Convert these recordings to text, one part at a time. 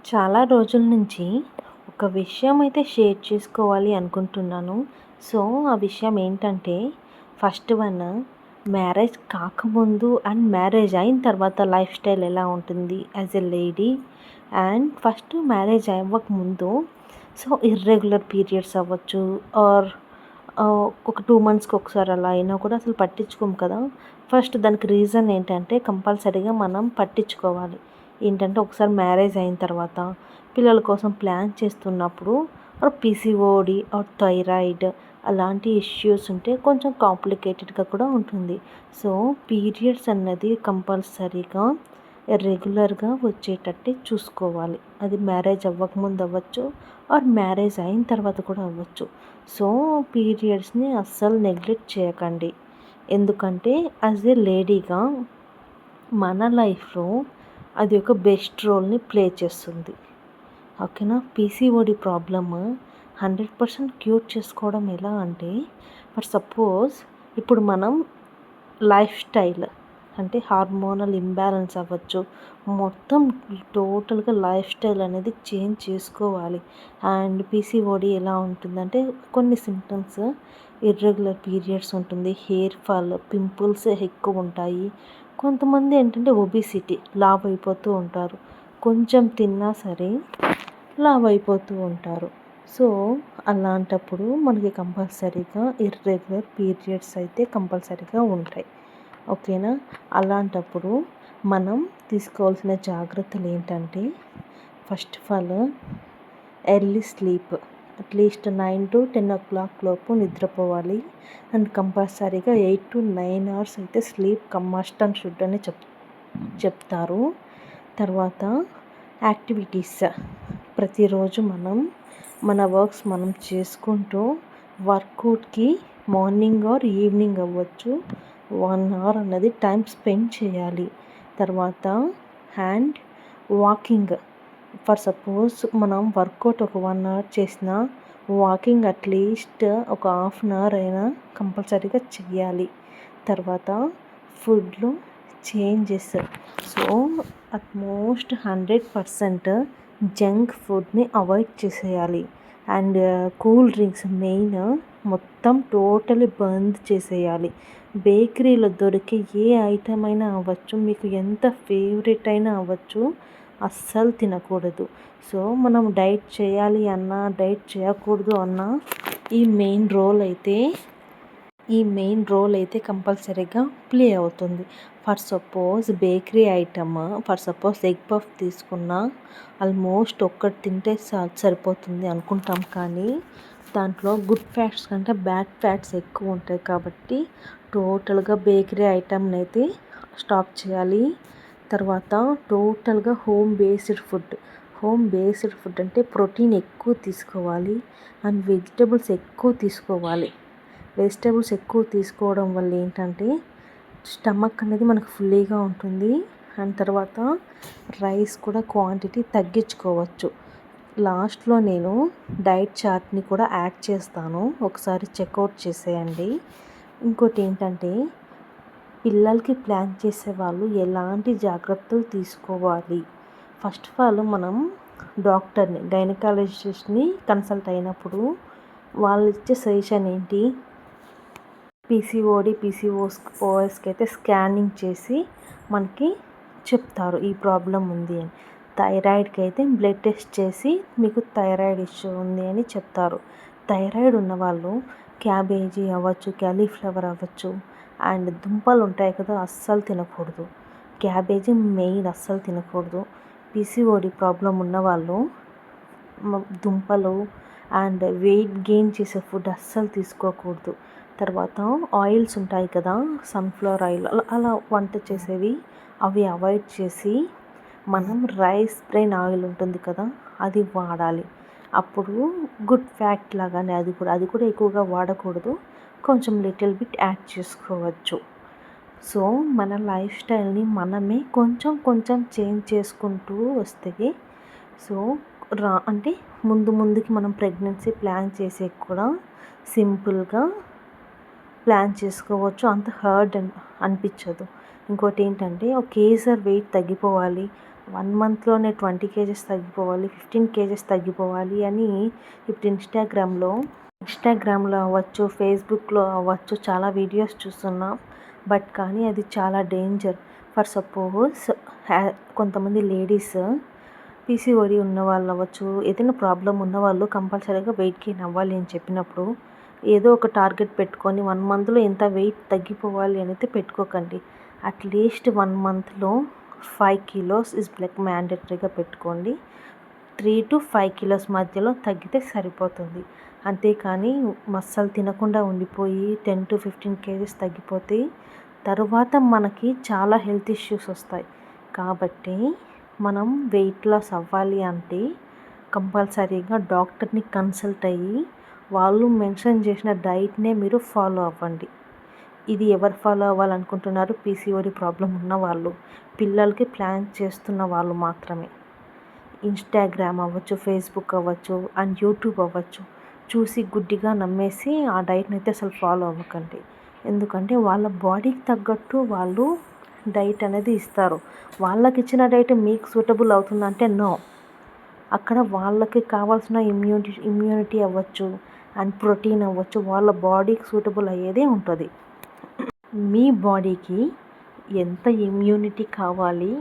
చాలా రోజుల నుంచి ఒక విషయం అయితే షేర్ చేసుకోవాలి అనుకుంటున్నాను. సో, ఆ విషయం ఏంటంటే ఫస్ట్ వన్ మ్యారేజ్ కాకముందు అండ్ మ్యారేజ్ అయిన తర్వాత లైఫ్ స్టైల్ ఎలా ఉంటుంది as a lady. And first marriage అవ్వకముందు సో ఇర్రెగ్యులర్ పీరియడ్స్ అవ్వచ్చు ఆర్ ఒక 2 మంత్స్‌కి ఒకసారి అలా అయినా కూడా అసలు పట్టించుకోము కదా! ఫస్ట్ దానికి రీజన్ ఏంటంటే కంపల్సరీగా మనం పట్టించుకోవాలి. ఏంటంటే ఒకసారి మ్యారేజ్ అయిన తర్వాత పిల్లల కోసం ప్లాన్ చేస్తున్నప్పుడు పీసీఓడి ఆర్ థైరాయిడ్ అలాంటి ఇష్యూస్ ఉంటే కొంచెం కాంప్లికేటెడ్గా కూడా ఉంటుంది. సో పీరియడ్స్ అన్నది కంపల్సరీగా రెగ్యులర్గా వచ్చేటట్టే చూసుకోవాలి. అది మ్యారేజ్ అవ్వకముందు అవ్వచ్చు ఆర్ మ్యారేజ్ అయిన తర్వాత కూడా అవ్వచ్చు. సో పీరియడ్స్ని అస్సలు నెగ్లెక్ట్ చేయకండి. ఎందుకంటే యాజ్ ఏ లేడీగా మన లైఫ్లో అది ఒక బెస్ట్ రోల్ని ప్లే చేస్తుంది. ఓకేనా. పీసీఓడి ప్రాబ్లమ్ 100% క్యూర్ చేసుకోవడం ఎలా అంటే ఫర్ సపోజ్ ఇప్పుడు మనం లైఫ్ స్టైల్ అంటే హార్మోనల్ ఇంబ్యాలెన్స్ అవ్వచ్చు, మొత్తం టోటల్గా లైఫ్ స్టైల్ అనేది చేంజ్ చేసుకోవాలి. అండ్ పీసీఓడి ఎలా ఉంటుందంటే కొన్ని సిమ్టమ్స్ ఇర్రెగ్యులర్ పీరియడ్స్ ఉంటుంది, హెయిర్ ఫాల్, పింపుల్స్ ఎక్కువ ఉంటాయి. కొంతమంది ఏంటంటే ఒబిసిటీ లావ్ అయిపోతూ ఉంటారు, కొంచెం తిన్నా సరే లావ్ అయిపోతూ ఉంటారు. సో అలాంటప్పుడు మనకి కంపల్సరీగా ఇర్రెగ్యులర్ పీరియడ్స్ అయితే కంపల్సరీగా ఉంటాయి. ఓకేనా. అలాంటప్పుడు మనం తీసుకోవాల్సిన జాగ్రత్తలు ఏంటంటే first of all early sleep, at least 9 to 10 o'clock లోపు నిద్రపోవాలి. అండ్ కంపల్సరీగా 8 to 9 hours అయితే స్లీప్ మస్ట్ అండ్ షుడ్ అని చెప్తారు. తర్వాత యాక్టివిటీస్ ప్రతిరోజు మన వర్క్స్ మనం చేసుకుంటూ వర్కౌట్కి మార్నింగ్ ఆర్ ఈవినింగ్ అవ్వచ్చు 1 hour అన్నది టైం స్పెండ్ చేయాలి. తర్వాత హ్యాండ్ వాకింగ్, ఫర్ సపోజ్ మనం వర్కౌట్ ఒక 1 hour చేసినా వాకింగ్ అట్లీస్ట్ ఒక 1/2 hour అయినా కంపల్సరీగా చెయ్యాలి. తర్వాత ఫుడ్లో చేంజెస్, సో అట్మోస్ట్ 100% జంక్ ఫుడ్ని అవాయిడ్ చేసేయాలి. అండ్ కూల్ డ్రింక్స్ మెయిన్ మొత్తం టోటలీ బంద్ చేసేయాలి. బేకరీలో దొరికే ఏ ఐటమ్ అయినా అవ్వచ్చు, మీకు ఎంత ఫేవరెట్ అయినా అవ్వచ్చు, అస్సలు తినకూడదు. సో మనం డైట్ చేయాలి అన్నా డైట్ చేయకూడదు అన్నా ఈ మెయిన్ రోల్ అయితే కంపల్సరీగా ప్లే అవుతుంది. For suppose bakery item, for suppose egg puff తీసుకున్నా ఆల్మోస్ట్ ఒక్కటి తింటే సరిపోతుంది అనుకుంటాం, కానీ దాంట్లో గుడ్ ఫ్యాట్స్ కంటే బ్యాడ్ ఫ్యాట్స్ ఎక్కువ ఉంటాయి. కాబట్టి టోటల్గా బేకరీ ఐటమ్ని అయితే స్టాప్ చేయాలి. తర్వాత టోటల్గా హోమ్ బేస్డ్ ఫుడ్ అంటే ప్రోటీన్ ఎక్కువ తీసుకోవాలి అండ్ వెజిటబుల్స్ ఎక్కువ తీసుకోవాలి. వెజిటబుల్స్ ఎక్కువ తీసుకోవడం వల్ల ఏంటంటే స్టమక్ అనేది మనకు ఫుల్లీగా ఉంటుంది. అండ్ తర్వాత రైస్ కూడా క్వాంటిటీ తగ్గించుకోవచ్చు. లాస్ట్లో నేను డైట్ చార్ట్ని కూడా యాడ్ చేస్తాను, ఒకసారి చెక్అవుట్ చేసేయండి. ఇంకోటి ఏంటంటే పిల్లలకి ప్లాన్ చేసేవాళ్ళు ఎలాంటి జాగ్రత్తలు తీసుకోవాలి. ఫస్ట్ ఆఫ్ ఆల్ మనం డాక్టర్ని గైనకాలజిస్ట్ని కన్సల్ట్ అయినప్పుడు వాళ్ళు ఇచ్చే సజెషన్ ఏంటి, పీసీఓఎస్కి అయితే స్కానింగ్ చేసి మనకి చెప్తారు ఈ ప్రాబ్లం ఉంది అని. థైరాయిడ్కి అయితే బ్లడ్ టెస్ట్ చేసి మీకు థైరాయిడ్ ఇష్యూ ఉంది అని చెప్తారు. థైరాయిడ్ ఉన్నవాళ్ళు క్యాబేజీ అవ్వచ్చు, క్యాలీఫ్లవర్ అవ్వచ్చు అండ్ దుంపలు ఉంటాయి కదా, అస్సలు తినకూడదు. క్యాబేజీ మెయిన్ అస్సలు తినకూడదు. పీసీఓడి ప్రాబ్లం ఉన్నవాళ్ళు దుంపలు అండ్ వెయిట్ గెయిన్ చేసే ఫుడ్ అస్సలు తీసుకోకూడదు. తర్వాత ఆయిల్స్ ఉంటాయి కదా, సన్ఫ్లవర్ ఆయిల్ అలా వంట చేసేవి అవి అవాయిడ్ చేసి మనం రైస్ బ్రెయిన్ ఆయిల్ ఉంటుంది కదా అది వాడాలి. అప్పుడు గుడ్ ఫ్యాట్ లాగానే అది కూడా ఎక్కువగా వాడకూడదు, కొంచెం లిటిల్ బిట్ యాడ్ చేసుకోవచ్చు. సో మన లైఫ్ స్టైల్ని మనమే కొంచెం చేంజ్ చేసుకుంటూ వస్తే సో అంటే ముందుకి మనం ప్రెగ్నెన్సీ ప్లాన్ చేసే కూడా సింపుల్గా ప్లాన్ చేసుకోవచ్చు, అంత హార్డ్ అనిపించదు. ఇంకోటి ఏంటంటే ఒకేసారి వెయిట్ తగ్గిపోవాలి, 1 మంత్‌లోనే 20 కేజెస్ తగ్గిపోవాలి, 15 కేజెస్ తగ్గిపోవాలి అని ఇప్పుడు ఇన్‌స్టాగ్రామ్‌లో అవ్వచ్చు, ఫేస్‌బుక్‌లో అవ్వచ్చు చాలా వీడియోస్ చూస్తున్నాం. బట్ కానీ అది చాలా డేంజర్. ఫర్ సపోజ్ కొంతమంది లేడీస్ పీసీఓడీ ఉన్నవాళ్ళు అవ్వచ్చు, ఏదైనా ప్రాబ్లమ్ ఉన్నవాళ్ళు కంపల్సరీగా వెయిట్ గెయిన్ అవ్వాలి అని చెప్పినప్పుడు ఏదో ఒక టార్గెట్ పెట్టుకొని 1 మంత్‌లో ఇంత వెయిట్ తగ్గిపోవాలి అనేది పెట్టుకోకండి. అట్‌లీస్ట్ 1 మంత్‌లో 5 కిలోస్ ఈజ్ లైక్ మ్యాండేటరీగా పెట్టుకోండి. 3-5 కిలోస్ మధ్యలో తగ్గితే సరిపోతుంది. అంతేకానీ అస్సలు తినకుండా ఉండిపోయి 10-15 కేజెస్ తగ్గిపోతే తరువాత మనకి చాలా హెల్త్ ఇష్యూస్ వస్తాయి. కాబట్టి మనం వెయిట్ లాస్ అవ్వాలి అంటే కంపల్సరీగా డాక్టర్ని కన్సల్ట్ అయ్యి వాళ్ళు మెన్షన్ చేసిన డైట్నే మీరు ఫాలో అవ్వండి. ఇది ఎవరు ఫాలో అవ్వాలనుకుంటున్నారు? పీసీఓడీ ప్రాబ్లం ఉన్నవాళ్ళు, పిల్లలకి ప్లాన్ చేస్తున్న వాళ్ళు మాత్రమే. ఇన్‌స్టాగ్రామ్ అవ్వచ్చు, ఫేస్‌బుక్ అవ్వచ్చు అండ్ యూట్యూబ్ అవ్వచ్చు చూసి గుడ్డిగా నమ్మేసి ఆ డైట్‌ని అయితే అసలు ఫాలో అవ్వకండి. ఎందుకంటే వాళ్ళ బాడీకి తగ్గట్టు వాళ్ళు డైట్ అనేది ఇస్తారు. వాళ్ళకి ఇచ్చిన డైట్ మీకు సూటబుల్ అవుతుందంటే నో. అక్కడ వాళ్ళకి కావాల్సిన ఇమ్యూనిటీ అవ్వచ్చు అండ్ ప్రోటీన్ అవ్వచ్చు వాళ్ళ బాడీకి సూటబుల్ అయ్యేదే ఉంటుంది. మీ బాడీకి ఎంత ఇమ్యూనిటీ కావాలి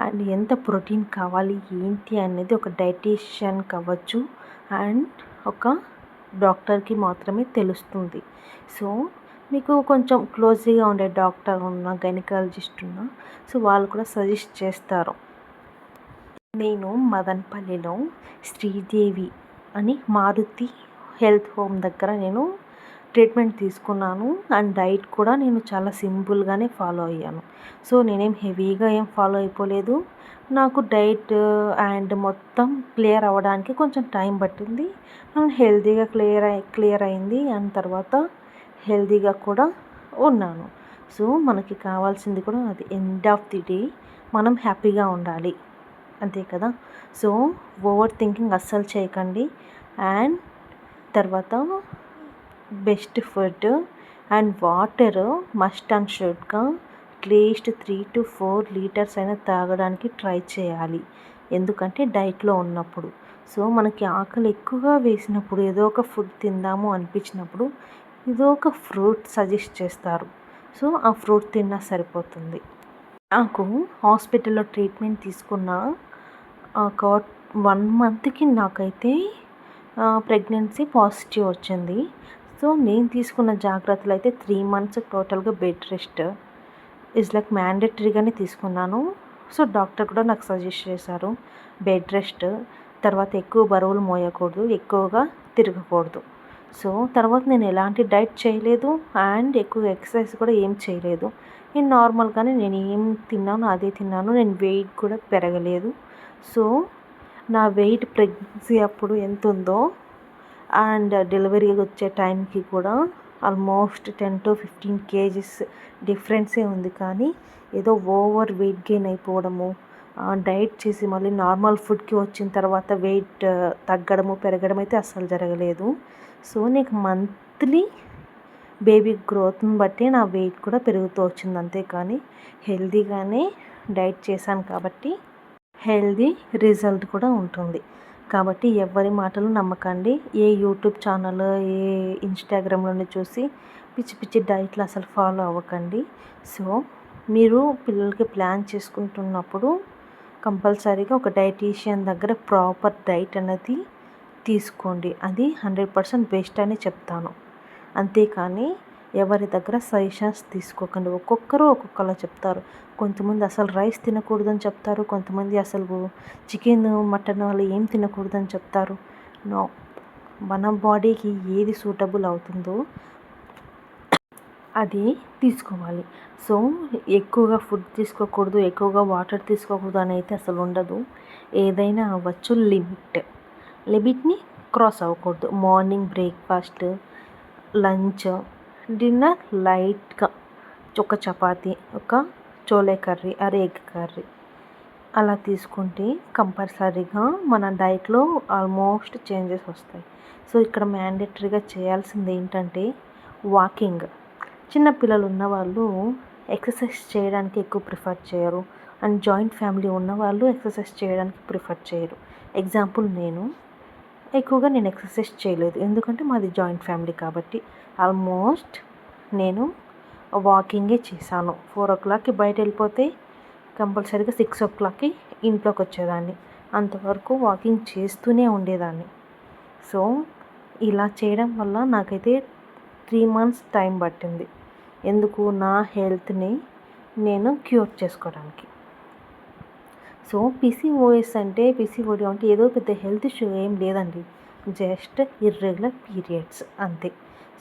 అండ్ ఎంత ప్రోటీన్ కావాలి ఏంటి అనేది ఒక డైటీషియన్కి అవ్వచ్చు అండ్ ఒక డాక్టర్కి మాత్రమే తెలుస్తుంది. సో మీకు కొంచెం క్లోజ్గా ఉండే డాక్టర్ ఉన్న, గైనకాలజిస్ట్ ఉన్న, సో వాళ్ళు కూడా సజెస్ట్ చేస్తారు. నేను మదనపల్లిలో శ్రీదేవి అని మారుతి హెల్త్ హోమ్ దగ్గర నేను ట్రీట్మెంట్ తీసుకున్నాను అండ్ డైట్ కూడా నేను చాలా సింపుల్గానే ఫాలో అయ్యాను. సో నేనేం హెవీగా ఏం ఫాలో అయిపోలేదు. నాకు డైట్ అండ్ మొత్తం క్లియర్ అవ్వడానికి కొంచెం టైం పట్టింది అండ్ హెల్తీగా క్లియర్ అయింది అండ్ తర్వాత హెల్తీగా కూడా ఉన్నాను. సో మనకి కావాల్సింది కూడా అది ఎండ్ ఆఫ్ ది డే మనం హ్యాపీగా ఉండాలి, అంతే కదా. సో ఓవర్ థింకింగ్ అస్సలు చేయకండి అండ్ తర్వాత best food and water must and షుడ్గా అట్లీస్ట్ 3-4 లీటర్స్ అయినా తాగడానికి ట్రై చేయాలి. ఎందుకంటే డైట్లో ఉన్నప్పుడు సో మనకి ఆకలి ఎక్కువగా వేసినప్పుడు ఏదో ఒక ఫుడ్ తిందాము అనిపించినప్పుడు ఏదో ఒక ఫ్రూట్ సజెస్ట్ చేస్తారు. సో ఆ ఫ్రూట్ తిన్నా సరిపోతుంది. నాకు హాస్పిటల్లో ట్రీట్మెంట్ తీసుకున్న ఒక 1 మంత్కి నాకైతే ప్రెగ్నెన్సీ పాజిటివ్ వచ్చింది. సో నేను తీసుకున్న జాగ్రత్తలు అయితే 3 మంత్స్ టోటల్గా బెడ్ రెస్ట్ ఇస్ లైక్ మ్యాండేటరీగానే తీసుకున్నాను. సో డాక్టర్ కూడా నాకు సజెస్ట్ చేశారు బెడ్ రెస్ట్, తర్వాత ఎక్కువ బరువులు మోయకూడదు, ఎక్కువగా తిరగకూడదు. సో తర్వాత నేను ఎలాంటి డైట్ చేయలేదు అండ్ ఎక్కువ ఎక్సర్సైజ్ కూడా ఏం చేయలేదు. నేను నార్మల్గానే నేను ఏం తిన్నానో అదే తిన్నాను. నేను వెయిట్ కూడా పెరగలేదు. సో నా వెయిట్ ప్రెగ్నెన్సీ అప్పుడు ఎంత ఉందో అండ్ డెలివరీ వచ్చే టైంకి కూడా ఆల్మోస్ట్ 10-15 కేజీస్ డిఫరెన్సే ఉంది. కానీ ఏదో ఓవర్ వెయిట్ గెయిన్ అయిపోవడము, డైట్ చేసి మళ్ళీ నార్మల్ ఫుడ్కి వచ్చిన తర్వాత వెయిట్ తగ్గడము పెరగడం అయితే అస్సలు జరగలేదు. సో నీకు మంత్లీ బేబీ గ్రోత్ని బట్టి నా వెయిట్ కూడా పెరుగుతూ వచ్చింది. అంతేకాని హెల్తీగానే డైట్ చేశాను కాబట్టి హెల్తీ రిజల్ట్ కూడా ఉంటుంది. కాబట్టి ఎవరి మాటలు నమ్మకండి. ఏ యూట్యూబ్ ఛానల్, ఏ ఇన్స్టాగ్రామ్లోనే చూసి పిచ్చి పిచ్చి డైట్లు అసలు ఫాలో అవ్వకండి. సో మీరు పిల్లలకి ప్లాన్ చేసుకుంటున్నప్పుడు కంపల్సరీగా ఒక డైటీషియన్ దగ్గర ప్రాపర్ డైట్ అనేది తీసుకోండి. అది 100% బెస్ట్ అని చెప్తాను. అంతేకాని ఎవరి దగ్గర సజెషన్స్ తీసుకోకండి. ఒక్కొక్కరు ఒక్కొక్కలా చెప్తారు. కొంతమంది అసలు రైస్ తినకూడదని చెప్తారు, కొంతమంది అసలు చికెన్, మటన్ అలా ఏం తినకూడదని చెప్తారు. నో, మన బాడీకి ఏది సూటబుల్ అవుతుందో అది తీసుకోవాలి. సో ఎక్కువగా ఫుడ్ తీసుకోకూడదు, ఎక్కువగా వాటర్ తీసుకోకూడదు అని అయితే అసలు ఉండదు. ఏదైనా అవ్వచ్చు, లిమిట్ని క్రాస్ అవ్వకూడదు. మార్నింగ్ బ్రేక్ఫాస్ట్, లంచ్, డిన్నర్ లైట్గా ఒక చపాతీ, ఒక chole curry or egg curry అలా తీసుకుంటే కంపల్సరీగా మన డైట్లో ఆల్మోస్ట్ చేంజెస్ వస్తాయి. సో ఇక్కడ మ్యాండేటరీగా చేయాల్సింది ఏంటంటే వాకింగ్. చిన్నపిల్లలు ఉన్నవాళ్ళు ఎక్సర్సైజ్ చేయడానికి ఎక్కువ ప్రిఫర్ చేయరు. అండ్ జాయింట్ ఫ్యామిలీ ఉన్న వాళ్ళు ఎక్సర్సైజ్ చేయడానికి ప్రిఫర్ చేయరు. ఎగ్జాంపుల్ నేను ఎక్సర్సైజ్ చేయలేదు, ఎందుకంటే మాది జాయింట్ ఫ్యామిలీ కాబట్టి. ఆల్మోస్ట్ నేను వాకింగే చేశాను. 4 o'clockకి బయట వెళ్ళిపోతే కంపల్సరీగా 6 o'clockకి ఇంట్లోకి వచ్చేదాన్ని. అంతవరకు వాకింగ్ చేస్తూనే ఉండేదాన్ని. సో ఇలా చేయడం వల్ల నాకైతే 3 months టైం పట్టింది. ఎందుకు? నా హెల్త్ని నేను క్యూర్ చేసుకోవడానికి. సో పీసీఓడి అంటే ఏదో పెద్ద హెల్త్ ఇష్యూ ఏం లేదండి, జస్ట్ ఇర్రెగ్యులర్ పీరియడ్స్ అంతే.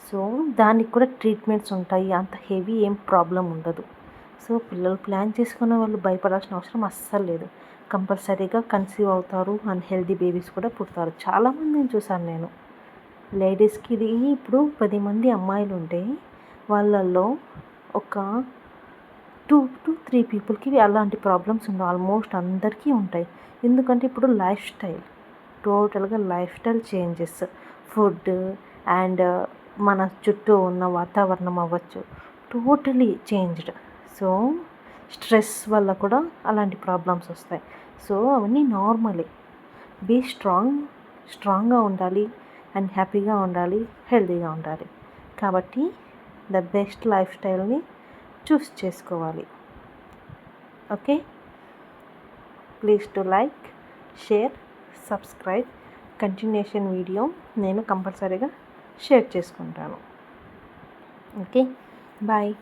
సో దానికి కూడా ట్రీట్మెంట్స్ ఉంటాయి, అంత హెవీ ఏం ప్రాబ్లం ఉండదు. సో పిల్లలు ప్లాన్ చేసుకునే వాళ్ళు భయపడాల్సిన అవసరం అస్సలు లేదు. కంపల్సరీగా కన్సీవ్ అవుతారు అండ్ హెల్తీ బేబీస్ కూడా పుడతారు. చాలామందిని చూసాను నేను. లేడీస్కి ఇది ఇప్పుడు 10 మంది అమ్మాయిలు ఉంటే వాళ్ళల్లో ఒక 2 to 3 పీపుల్కి అలాంటి ప్రాబ్లమ్స్ ఉండవు. ఆల్మోస్ట్ అందరికీ ఉంటాయి. ఎందుకంటే ఇప్పుడు టోటల్గా life style changes, food and మన చుట్టూ ఉన్న వాతావరణం అవ్వచ్చు, టోటలీ చేంజ్డ్. సో స్ట్రెస్ వల్ల కూడా అలాంటి ప్రాబ్లమ్స్ వస్తాయి. సో అవన్నీ నార్మలే. బీ స్ట్రాంగ్గా ఉండాలి అండ్ హ్యాపీగా ఉండాలి, హెల్తీగా ఉండాలి. కాబట్టి ద బెస్ట్ లైఫ్ స్టైల్ని చూస్ చేసుకోవాలి. Okay, please to like, share, subscribe. Continuation video నేను కంపల్సరీగా షేర్ చేసుకుంటాను. Okay, bye.